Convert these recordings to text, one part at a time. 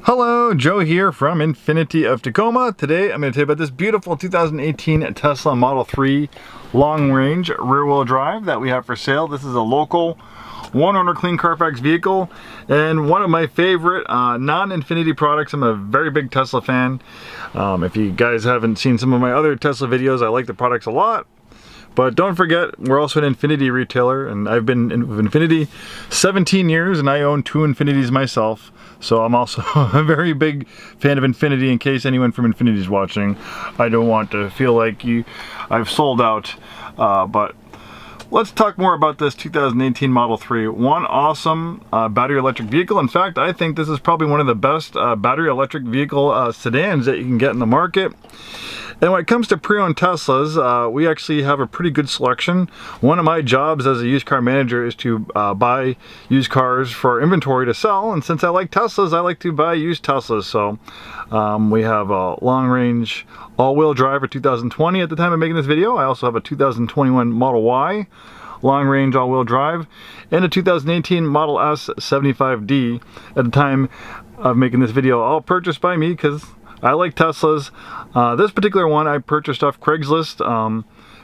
Hello, Joe here from Infiniti of Tacoma. Today I'm going to tell you about this beautiful 2018 Tesla Model 3 long-range rear-wheel drive that we have for sale. This is a local one-owner clean Carfax vehicle and one of my favorite non-Infiniti products. I'm a very big Tesla fan. If you guys haven't seen some of my other Tesla videos, I like the products a lot. But don't forget, we're also an Infiniti retailer, and I've been in Infiniti 17 years, and I own 2 Infinitis myself. So I'm also a very big fan of Infiniti. In case anyone from Infiniti is watching, I don't want to feel like I've sold out. But let's talk more about this 2018 Model 3. One awesome battery electric vehicle. In fact, I think this is probably one of the best battery electric vehicle sedans that you can get in the market. And when it comes to pre-owned Teslas, we actually have a pretty good selection. One of my jobs as a used car manager is to buy used cars for inventory to sell. And since I like Teslas, I like to buy used Teslas. So we have a long-range all-wheel drive for 2020 at the time of making this video. I also have a 2021 Model Y long-range all-wheel drive and a 2018 Model S 75D at the time of making this video, all purchased by me because I like Teslas. This particular one I purchased off Craigslist.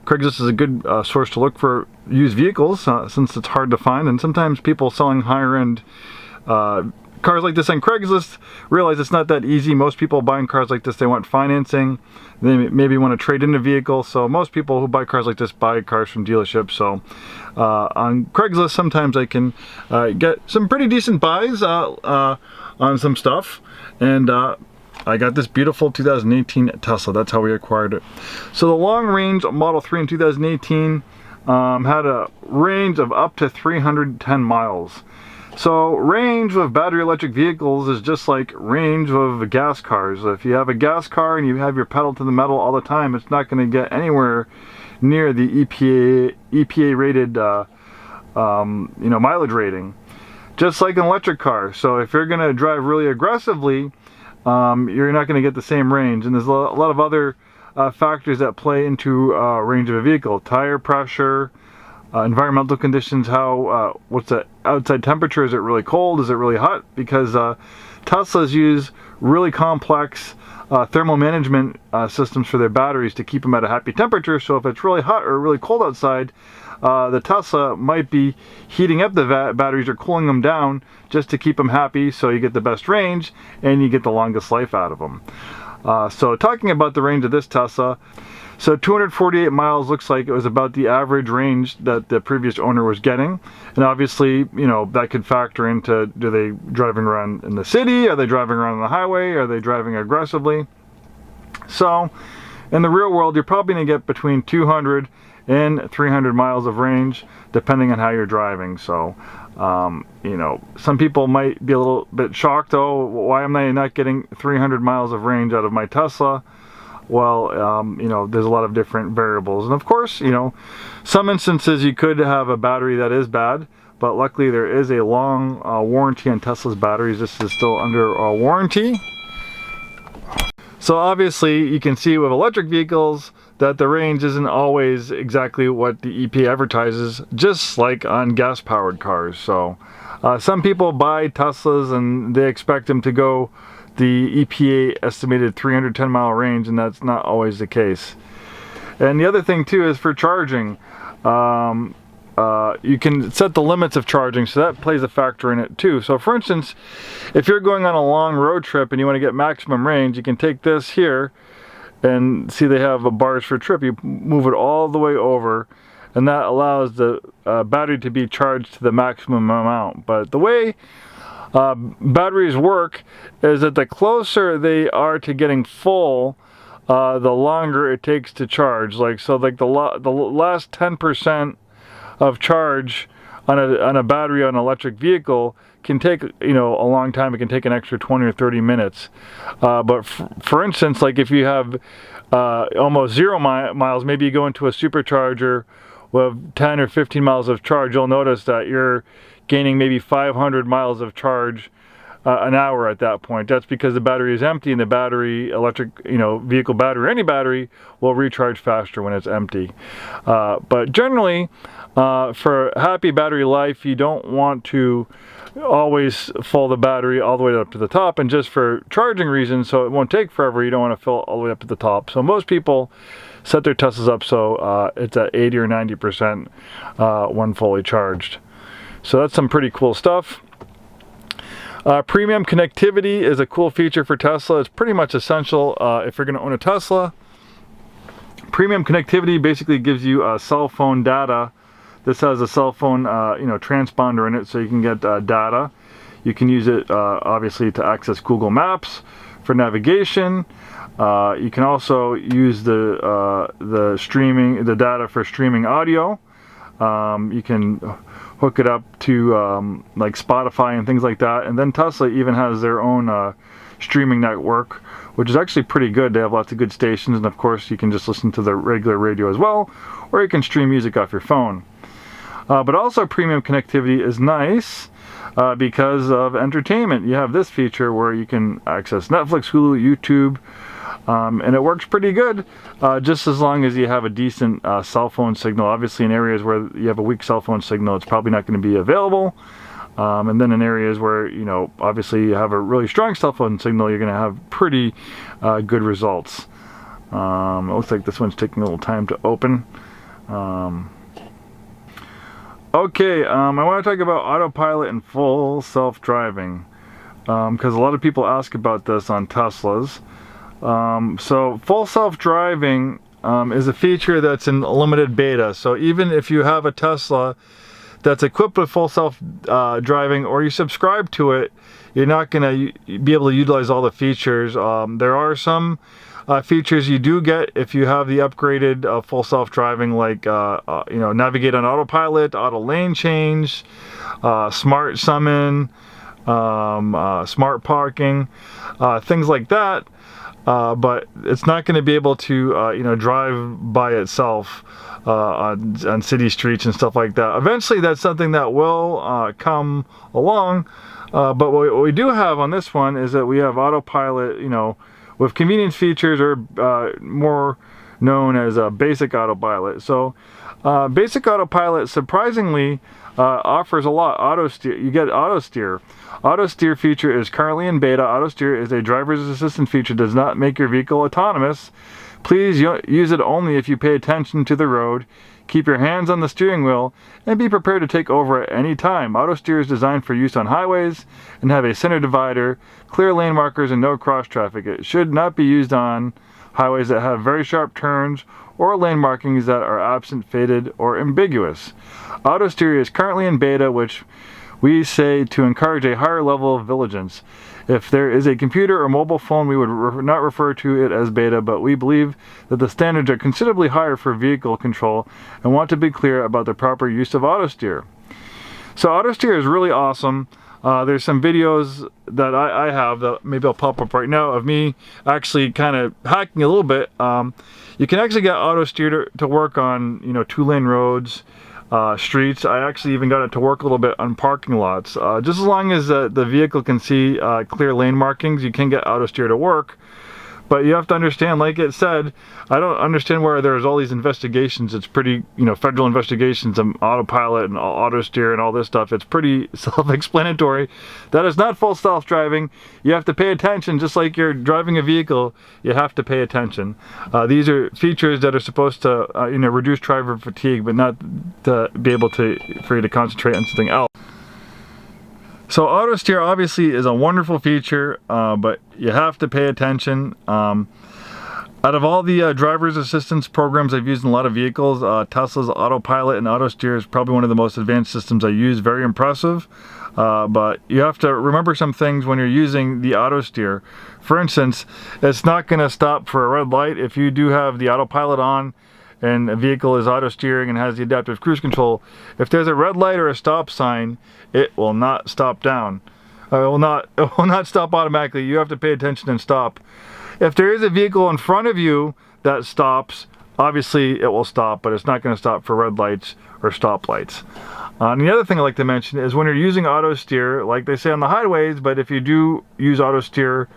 Craigslist is a good source to look for used vehicles since it's hard to find, and sometimes people selling higher end cars like this on Craigslist realize it's not that easy. Most people buying cars like this, they want financing. They maybe want to trade in a vehicle. So most people who buy cars like this buy cars from dealerships. So on Craigslist, sometimes I can get some pretty decent buys on some stuff. And I got this beautiful 2018 Tesla. That's how we acquired it. So the long-range Model 3 in 2018 had a range of up to 310 miles. So range with battery electric vehicles is just like range with gas cars. If you have a gas car and you have your pedal to the metal all the time, it's not going to get anywhere near the EPA rated mileage rating. Just like an electric car. So if you're going to drive really aggressively, you're not going to get the same range. And there's a lot of other factors that play into range of a vehicle. Tire pressure, environmental conditions, what's the outside temperature? Is it really cold? Is it really hot? Because Teslas use really complex thermal management systems for their batteries to keep them at a happy temperature. So if it's really hot or really cold outside, the Tesla might be heating up the batteries or cooling them down just to keep them happy, so you get the best range and you get the longest life out of them. So talking about the range of this Tesla, so 248 miles looks like it was about the average range that the previous owner was getting. And obviously, that could factor into, do they driving around in the city? Are they driving around on the highway? Are they driving aggressively? So in the real world, you're probably going to get between 200 and 300 miles of range, depending on how you're driving. So, some people might be a little bit shocked, oh, why am I not getting 300 miles of range out of my Tesla? Well, there's a lot of different variables. And of course, some instances you could have a battery that is bad, but luckily there is a long warranty on Tesla's batteries. This is still under warranty. So obviously you can see with electric vehicles that the range isn't always exactly what the EPA advertises, just like on gas-powered cars. So some people buy Teslas and they expect them to go the EPA estimated 310 mile range, and that's not always the case. And the other thing too is for charging. You can set the limits of charging, so that plays a factor in it too. So for instance, if you're going on a long road trip and you want to get maximum range, you can take this here and see they have bars for trip. You move it all the way over, and that allows the battery to be charged to the maximum amount. But the way batteries work is that the closer they are to getting full, the longer it takes to charge. The last 10% of charge on a battery on an electric vehicle can take a long time. It can take an extra 20 or 30 minutes. But for instance, like if you have almost 0 miles, maybe you go into a supercharger with 10 or 15 miles of charge, you'll notice that you're gaining maybe 500 miles of charge an hour at that point. That's because the battery is empty, and the battery, electric, vehicle battery, or any battery, will recharge faster when it's empty. But generally, for happy battery life, you don't want to always fill the battery all the way up to the top, and just for charging reasons, so it won't take forever, you don't want to fill it all the way up to the top. So most people set their Teslas up so it's at 80 or 90% when fully charged. So that's some pretty cool stuff. Premium connectivity is a cool feature for Tesla. It's pretty much essential if you're going to own a Tesla. Premium connectivity basically gives you cell phone data. This has a cell phone transponder in it, so you can get data. You can use it obviously to access Google Maps for navigation. You can also use the data for streaming audio. You can hook it up to like Spotify and things like that. And then Tesla even has their own streaming network, which is actually pretty good. They have lots of good stations, and of course you can just listen to the regular radio as well, or you can stream music off your phone. But also premium connectivity is nice because of entertainment. You have this feature where you can access Netflix, Hulu, YouTube, and it works pretty good just as long as you have a decent cell phone signal. Obviously in areas where you have a weak cell phone signal, it's probably not going to be available. And then in areas where, obviously you have a really strong cell phone signal, you're going to have pretty good results. It looks like this one's taking a little time to open. Okay, I want to talk about Autopilot and full self-driving, because a lot of people ask about this on Teslas. So full self-driving is a feature that's in limited beta. So even if you have a Tesla that's equipped with full self-driving, or you subscribe to it, you're not going to be able to utilize all the features. There are some features you do get if you have the upgraded full self-driving, like navigate on autopilot, auto lane change, smart summon, smart parking, things like that. But it's not going to be able to drive by itself on city streets and stuff like that. Eventually that's something that will come along, but what we do have on this one is that we have autopilot, with convenience features, or more known as basic autopilot. So basic autopilot surprisingly offers a lot. Auto steer, you get auto steer. Auto steer feature is currently in beta. Auto steer is a driver's assistant feature, does not make your vehicle autonomous. Please use it only if you pay attention to the road, keep your hands on the steering wheel, and be prepared to take over at any time. Auto steer is designed for use on highways and have a center divider, clear lane markers, and no cross traffic. It should not be used on highways that have very sharp turns or lane markings that are absent, faded, or ambiguous. Auto steer is currently in beta, which we say to encourage a higher level of vigilance. If there is a computer or mobile phone, we would not refer to it as beta, but we believe that the standards are considerably higher for vehicle control and want to be clear about the proper use of auto steer. So auto steer is really awesome. There's some videos that I have that maybe I'll pop up right now of me actually kind of hacking a little bit. You can actually get auto steer to work on 2-lane roads, streets. I actually even got it to work a little bit on parking lots. Just as long as the vehicle can see clear lane markings, you can get auto steer to work. But you have to understand, like it said, I don't understand where there's all these investigations. It's pretty, federal investigations of autopilot and auto steer and all this stuff. It's pretty self-explanatory. That is not full self-driving. You have to pay attention, just like you're driving a vehicle. You have to pay attention. These are features that are supposed to, reduce driver fatigue, but not to be able to for you to concentrate on something else. So auto steer obviously is a wonderful feature, but you have to pay attention. Out of all the driver's assistance programs I've used in a lot of vehicles, Tesla's autopilot and auto steer is probably one of the most advanced systems I use. Very impressive. But you have to remember some things when you're using the auto steer. For instance, it's not going to stop for a red light. If you do have the autopilot on and a vehicle is auto steering and has the adaptive cruise control, if there's a red light or a stop sign, it will not stop down. It will not stop automatically. You have to pay attention and stop. If there is a vehicle in front of you that stops, obviously it will stop, but it's not going to stop for red lights or stop lights. And the other thing I'd like to mention is when you're using auto steer, like they say on the highways, but if you do use auto steer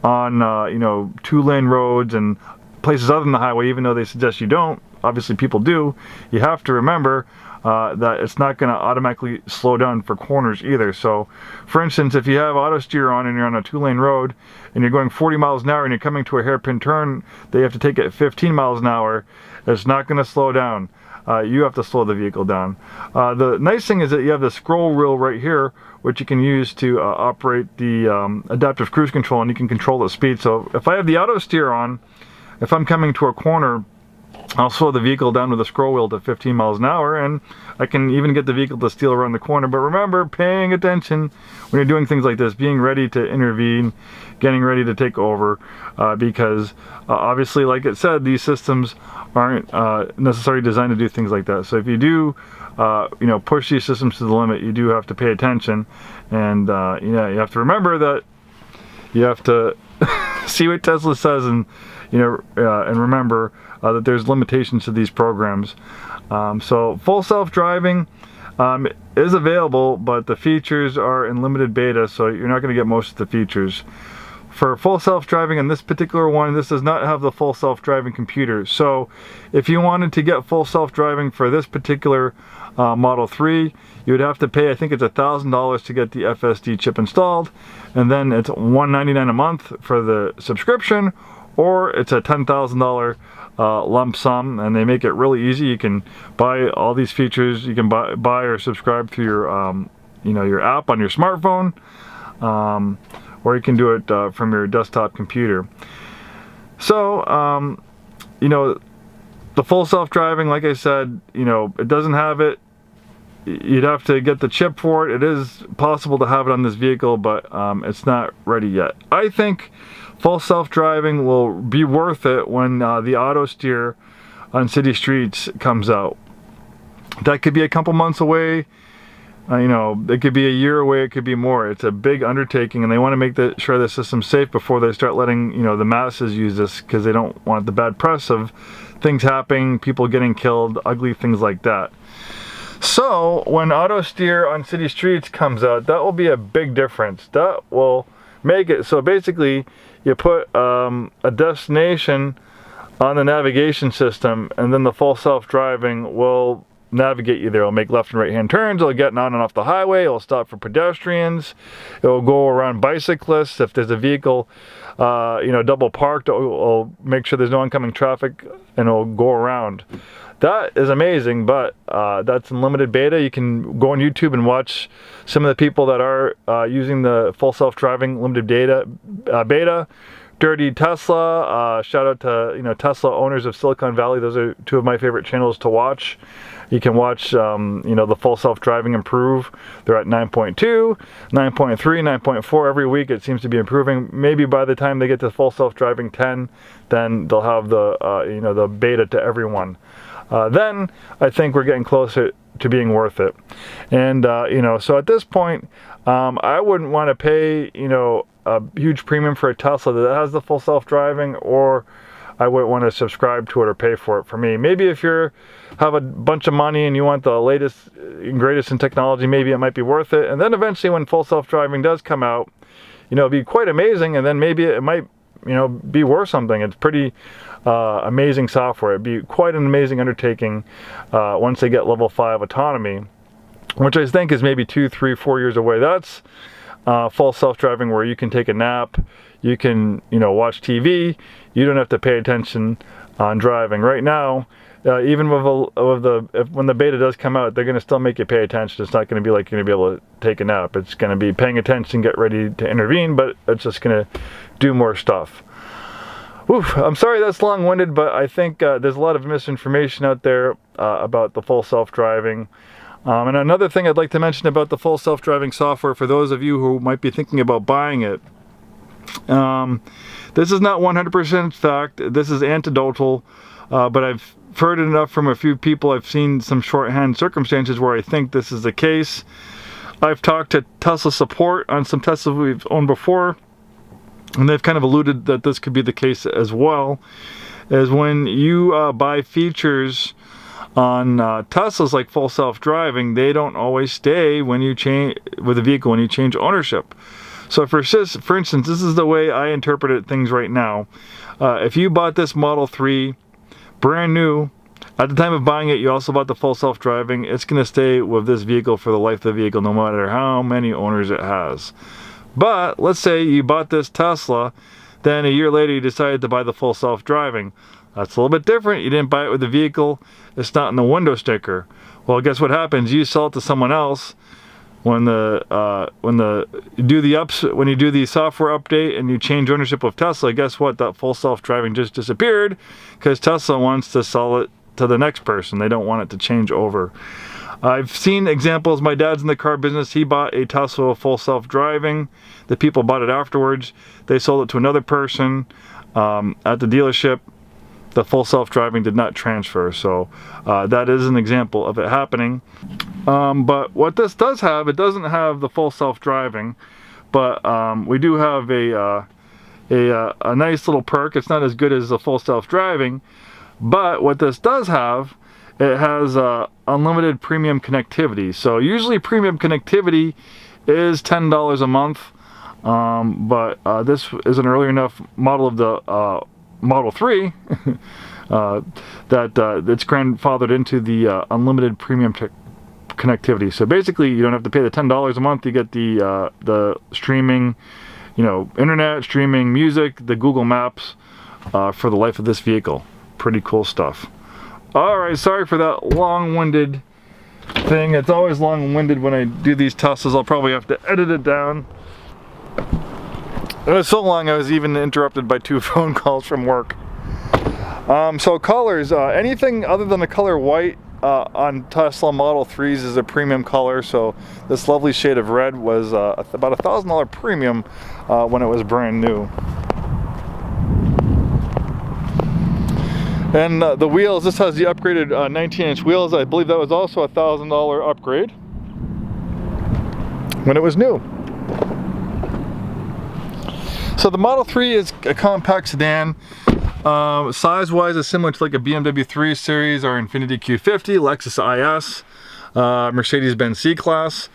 on 2-lane roads and places other than the highway, even though they suggest you don't, obviously people do, you have to remember that it's not going to automatically slow down for corners either. So for instance, if you have auto steer on and you're on a 2-lane road and you're going 40 miles an hour and you're coming to a hairpin turn that you have to take at 15 miles an hour, it's not going to slow down. You have to slow the vehicle down. The nice thing is that you have the scroll wheel right here, which you can use to operate the adaptive cruise control, and you can control the speed. So if I have the auto steer on, if I'm coming to a corner, I'll slow the vehicle down with the scroll wheel to 15 miles an hour, and I can even get the vehicle to steal around the corner. But remember, paying attention when you're doing things like this, being ready to intervene, getting ready to take over, because obviously, like it said, these systems aren't necessarily designed to do things like that. So if you do, you know, push these systems to the limit, you do have to pay attention, and yeah, you have to remember that you have to see what Tesla says, and you know, and remember that there's limitations to these programs. So full self-driving is available, but the features are in limited beta, so you're not going to get most of the features. For full self-driving on this particular one, this does not have the full self-driving computer. So if you wanted to get full self-driving for this particular Model 3, you would have to pay, I think it's $1,000 to get the FSD chip installed, and then it's $199 a month for the subscription, or it's a $10,000 lump sum, and they make it really easy. You can buy all these features. You can buy or subscribe through your you know, your app on your smartphone, or you can do it from your desktop computer. So you know, the full self-driving, like I said, you know, it doesn't have it. You'd have to get the chip for it. It is possible to have it on this vehicle, but it's not ready yet. I think full self-driving will be worth it when the auto steer on city streets comes out. That could be a couple months away. You know, it could be a year away, it could be more. It's a big undertaking, and they want to make sure the system's safe before they start letting, you know, the masses use this, because they don't want the bad press of things happening, people getting killed, ugly things like that. So when auto steer on city streets comes out, that will be a big difference. That will make it so basically you put a destination on the navigation system, and then the full self-driving will navigate you there. It'll make left and right hand turns, it'll get on and off the highway, it'll stop for pedestrians, it'll go around bicyclists. If there's a vehicle you know, double parked, it'll make sure there's no oncoming traffic, and it'll go around. That is amazing, but that's in limited beta. You can go on YouTube and watch some of the people that are using the full self-driving limited beta. Dirty Tesla, shout out to, you know, Tesla owners of Silicon Valley. Those are two of my favorite channels to watch. You can watch you know, the full self-driving improve. They're at 9.2, 9.3, 9.4 every week. It seems to be improving. Maybe by the time they get to full self-driving 10, then they'll have the you know, the beta to everyone. Then I think we're getting closer to being worth it. And you know, so at this point, I wouldn't want to pay, you know, a huge premium for a Tesla that has the full self-driving, or I wouldn't want to subscribe to it or pay for it. For me, maybe if you have a bunch of money and you want the latest and greatest in technology, maybe it might be worth it. And then eventually when full self-driving does come out, you know, it'd be quite amazing, and then maybe it might, you know, be worth something. It's pretty amazing software. It'd be quite an amazing undertaking once they get level 5 autonomy, which I think is maybe 2, 3, 4 years away. That's full self-driving where you can take a nap, you can, you know, watch TV, you don't have to pay attention on driving. Right now, even when the beta does come out, they're going to still make you pay attention. It's not going to be like you're going to be able to take a nap. It's going to be paying attention, get ready to intervene, but it's just going to do more stuff. Oof, I'm sorry that's long-winded, but I think there's a lot of misinformation out there about the full self-driving. And another thing I'd like to mention about the full self-driving software for those of you who might be thinking about buying it. This is not 100% fact. This is anecdotal, but I've heard enough from a few people. I've seen some shorthand circumstances where I think this is the case. I've talked to Tesla support on some Teslas we've owned before, and they've kind of alluded that this could be the case as well, is when you buy features on Teslas like full self-driving, they don't always stay when you change with a vehicle when you change ownership. So for instance, this is the way I interpret things right now. If you bought this Model 3 brand new At the time of buying it, you also bought the full self-driving. It's going to stay with this vehicle for the life of the vehicle, no matter how many owners it has. But let's say you bought this Tesla, then a year later you decided to buy the full self-driving. That's a little bit different. You didn't buy it with the vehicle. It's not in the window sticker. Well, guess what happens? You sell it to someone else. When you do the software update and you change ownership of Tesla, guess what? That full self-driving just disappeared because Tesla wants to sell it to the next person. They don't want it to change over. I've seen examples. My dad's in the car business. He bought a Tesla with full self-driving. The people bought it afterwards. They sold it to another person at the dealership. The full self-driving did not transfer, so that is an example of it happening. But what this does have, it doesn't have the full self-driving, but we do have a nice little perk. It's not as good as the full self-driving, but what this does have, it has unlimited premium connectivity. So usually premium connectivity is $10 a month, but this is an early enough model of the Model 3 that's grandfathered into the unlimited premium connectivity. So basically, you don't have to pay the $10 a month. You get the streaming, internet, streaming music, the Google Maps for the life of this vehicle. Pretty cool stuff. All right, sorry for that long-winded thing. It's always long-winded when I do these Teslas. I'll probably have to edit it down. It was so long I was even interrupted by 2 phone calls from work. So colors, anything other than the color white on Tesla Model 3s is a premium color. So this lovely shade of red was about $1,000 premium when it was brand new. And the wheels, this has the upgraded 19-inch wheels. I believe that was also a $1,000 upgrade when it was new. So the Model 3 is a compact sedan. Size-wise, it's similar to like a BMW 3 Series or Infiniti Q50, Lexus IS, Mercedes-Benz C-Class.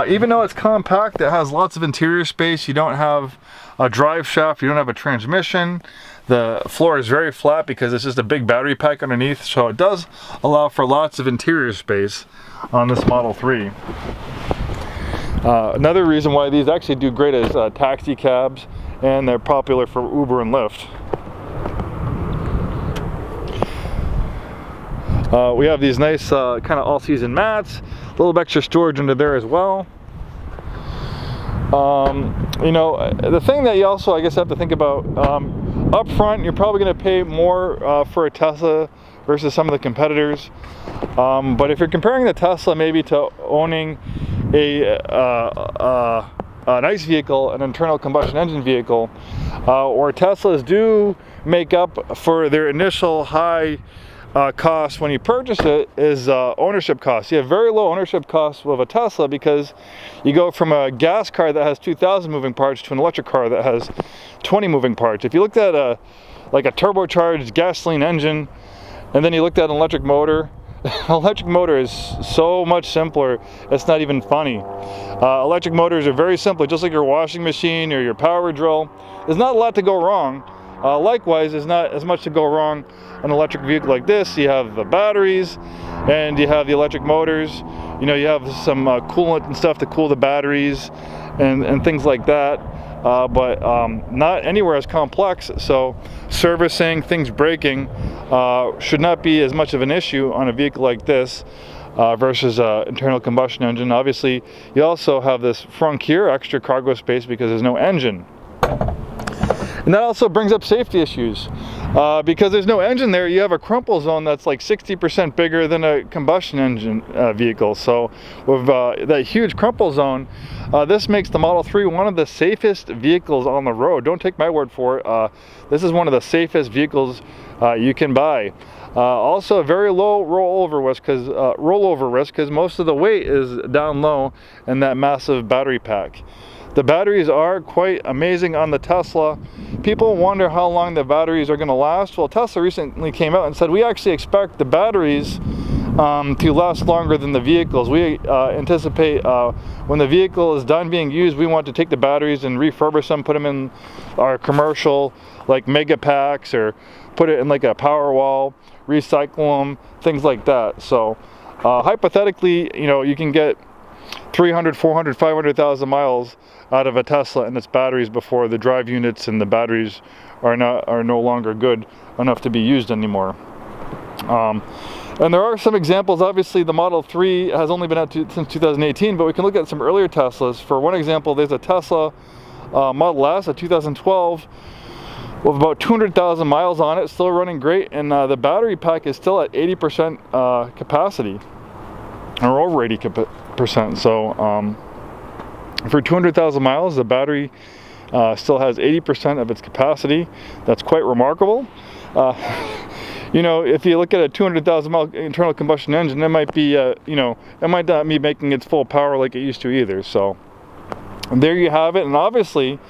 Even though it's compact, it has lots of interior space. You don't have a drive shaft, you don't have a transmission. The floor is very flat because it's just a big battery pack underneath, so it does allow for lots of interior space on this Model 3. Another reason why these actually do great is taxi cabs, and they're popular for Uber and Lyft. We have these nice kind of all-season mats, a little bit extra storage under there as well. The thing that you also, I guess, have to think about, up front, you're probably going to pay more for a Tesla versus some of the competitors. But if you're comparing the Tesla maybe to owning an ICE vehicle, an internal combustion engine vehicle, or Teslas do make up for their initial high cost when you purchase it, is ownership costs. You have very low ownership costs with a Tesla because you go from a gas car that has 2,000 moving parts to an electric car that has 20 moving parts. If you looked at like a turbocharged gasoline engine, and then you looked at an electric motor, an electric motor is so much simpler, it's not even funny. Electric motors are very simple, just like your washing machine or your power drill. There's not a lot to go wrong. Likewise, there's not as much to go wrong on an electric vehicle like this. You have the batteries and you have the electric motors. You have some coolant and stuff to cool the batteries and things like that. But not anywhere as complex, so servicing, things breaking should not be as much of an issue on a vehicle like this versus internal combustion engine. Obviously, you also have this frunk here, extra cargo space because there's no engine. And that also brings up safety issues. Because there's no engine there, you have a crumple zone that's like 60% bigger than a combustion engine vehicle. So with that huge crumple zone, this makes the Model 3 one of the safest vehicles on the road. Don't take my word for it. This is one of the safest vehicles you can buy. Also, a very low rollover risk because most of the weight is down low in that massive battery pack. The batteries are quite amazing on the Tesla. People wonder how long the batteries are going to last. Well, Tesla recently came out and said we actually expect the batteries to last longer than the vehicles. We anticipate when the vehicle is done being used, we want to take the batteries and refurbish them, put them in our commercial like mega packs, or put it in like a power wall, recycle them, things like that. So hypothetically, you know, you can get 300, 400, 500,000 miles out of a Tesla and its batteries before the drive units and the batteries are no longer good enough to be used anymore. And there are some examples. Obviously the Model 3 has only been out since 2018, but we can look at some earlier Teslas. For one example, there's a Tesla Model S, a 2012, with about 200,000 miles on it, still running great, and the battery pack is still at 80% capacity, or over 80%. So for 200,000 miles, the battery still has 80% of its capacity. That's quite remarkable. You know, if you look at a 200,000 mile internal combustion engine, it might be, you know, it might not be making its full power like it used to either. So there you have it. And obviously,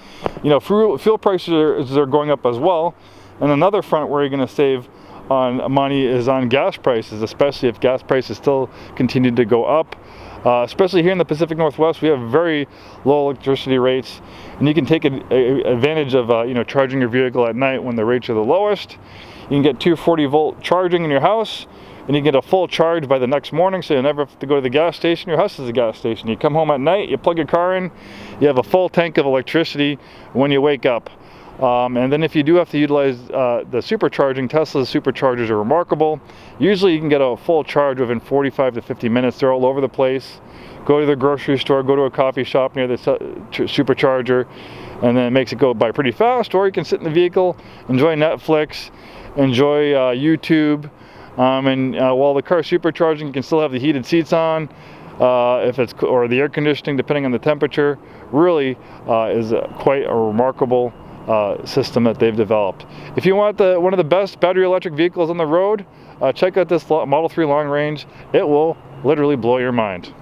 you know, fuel prices are going up as well. And another front where you're going to save on money is on gas prices, especially if gas prices still continue to go up. Especially here in the Pacific Northwest, we have very low electricity rates, and you can take advantage of you know, charging your vehicle at night when the rates are the lowest. You can get 240 volt charging in your house, and you get a full charge by the next morning, so you'll never have to go to the gas station. Your house is a gas station. You come home at night, you plug your car in, you have a full tank of electricity when you wake up. And then if you do have to utilize the supercharging, Tesla's superchargers are remarkable. Usually you can get a full charge within 45 to 50 minutes. They're all over the place. Go to the grocery store, go to a coffee shop near the supercharger, and then it makes it go by pretty fast. Or you can sit in the vehicle, enjoy Netflix, enjoy YouTube, and while the car's supercharging, you can still have the heated seats on, or the air conditioning, depending on the temperature. Really is quite a remarkable system that they've developed. If you want one of the best battery electric vehicles on the road, check out this Model 3 long range. It will literally blow your mind.